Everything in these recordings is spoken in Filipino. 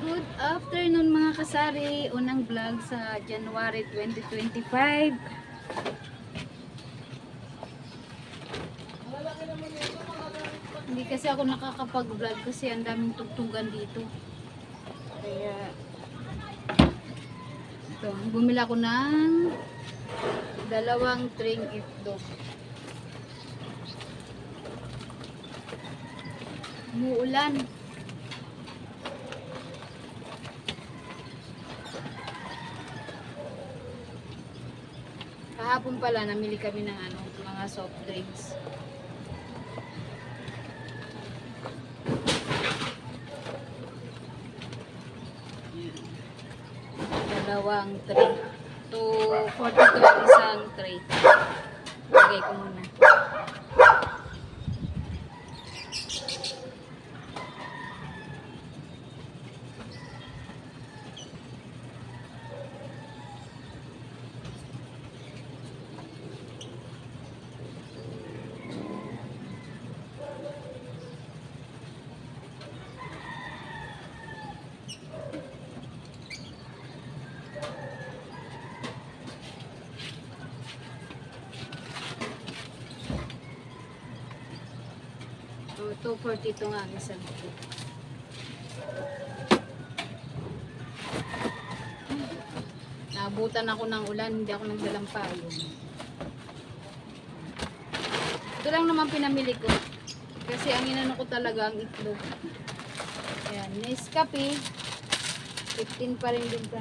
Good afternoon mga kasari. Unang vlog sa January 2025. Hindi kasi ako nakakapag-vlog kasi ang daming tugtugan dito. Kaya ito, bumili ako ng 2 tring itlog. Umuulan. Kahapon pala namili kami ng mga soft drinks. Dalawang tray. 242 ang isang tray. Lagay ko muna. So, 242 nga ang isang tray. Naabutan ako ng ulan, hindi ako nagdalang payong. Ito lang naman pinamili ko. Kasi ang inano ko talaga ang itlog. Ayan, Nescafe. 15 pa rin din ka.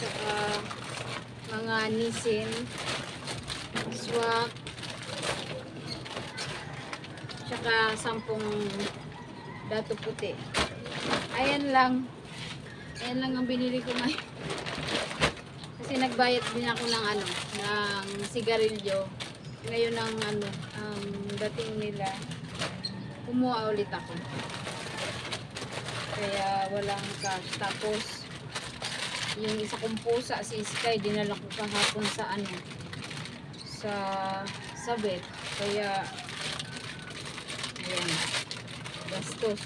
Saka mga Nissin, Swak, saka 10 dato puti. Ayan lang. Ayan lang ang binili ko ngayon. Kasi nagbayad din ako ng ng sigarilyo. Ngayon ang dating nila, kumuha ulit ako. Kaya walang cash. Tapos yung isa kong pusa, si Sky, dinala ko kahapon sa sa vet. Kaya ayan, gastos.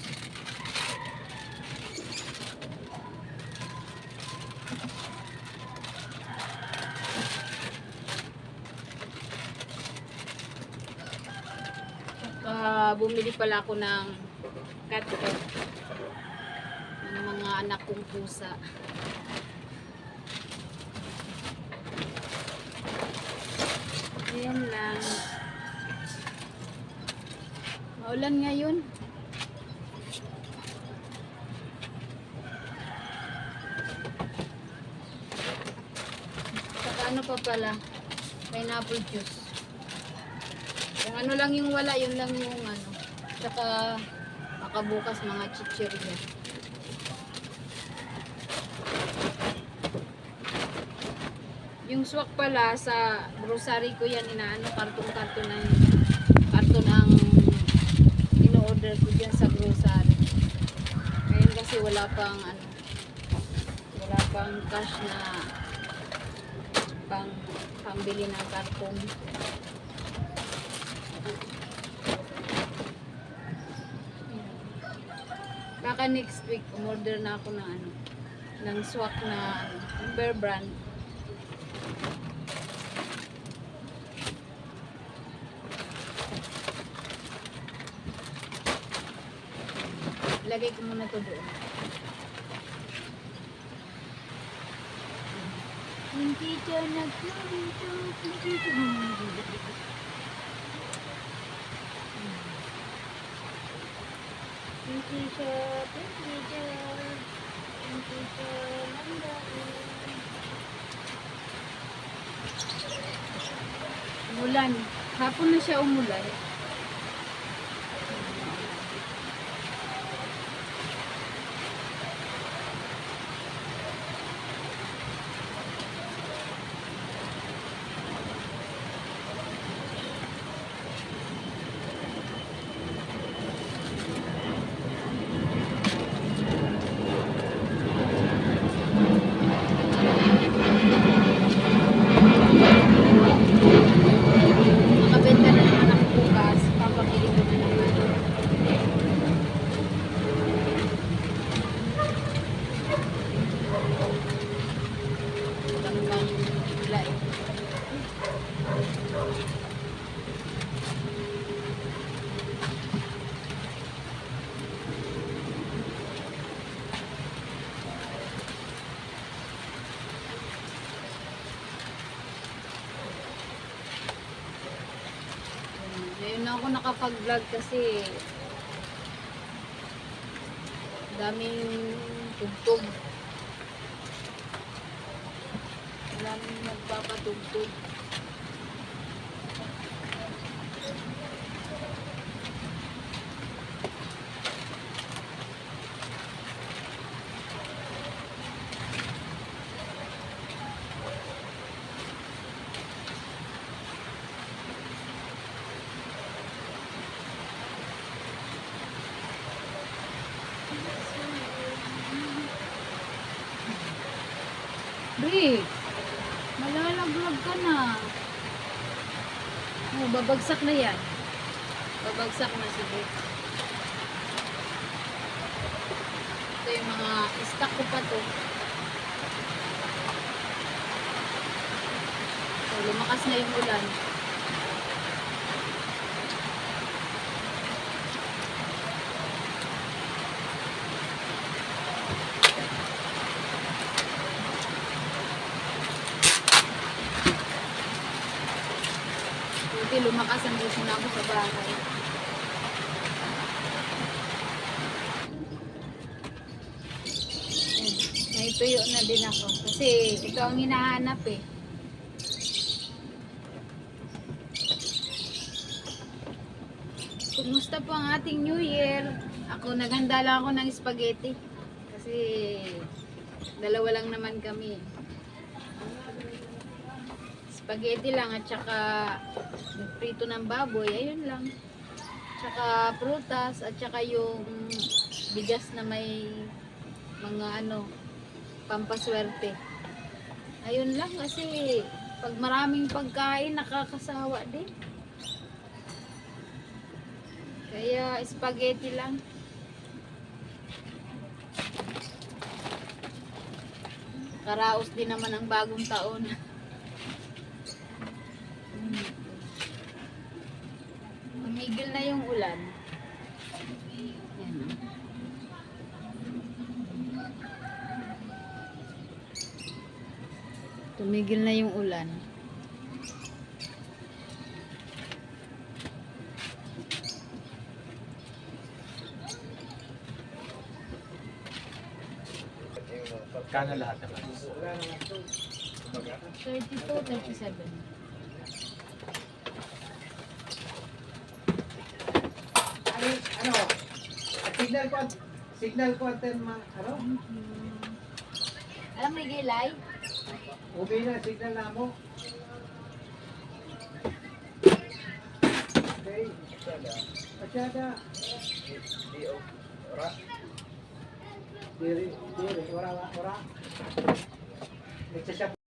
Bumili pala ako ng cat food ng mga anak kong pusa. Ayan lang. Maulan ngayon. Saka pa pala, pineapple juice. Yung lang yung wala, yun lang yung Saka makabukas mga chichirya. Yung swak pala sa grocery ko yan, karton-karton ang ino-order ko dyan sa grocery. Ngayon kasi wala pang cash na pambili ng karton. Baka next week umorder na ako ng swak na Bear brand. Lagay ko muna to doon. Hindi ka naglalito, hindi ka naglalito. Hindi siya, umulan. Hapon na siya umulan. Makabenta na naman ako bukas. ako nakapag-vlog kasi daming tugtog. Daming nagpapatugtog. Bre, malalaglag ka na. Oh, babagsak na yan. Babagsak na si Bre. Ito yung mga stock ko pa to. So, lumakas na yung ulan. Buti lumakas ang gusto na ako sa bahay. May tuyo na din ako. Kasi ito ang hinahanap eh. Kumusta po ang ating New Year? Ako, naghanda lang ako ng spaghetti. Kasi dalawa lang naman kami. Spaghetti lang at saka prito ng baboy, ayun lang. Tsaka prutas at saka yung bigas na may mga pampaswerte. Ayun lang kasi pag maraming pagkain nakakasawa din. Kaya spaghetti lang. Karaos din naman ang bagong taon. Tumigil na yung ulan. Yan. Tumigil na yung ulan. Kano lahat naman? 32, 37. Ano? Signal ko atin ano? Alam mo gilay? Ubi na signal na mo. Okay. Pasyada. Ora. Diri, ora. Nagsasya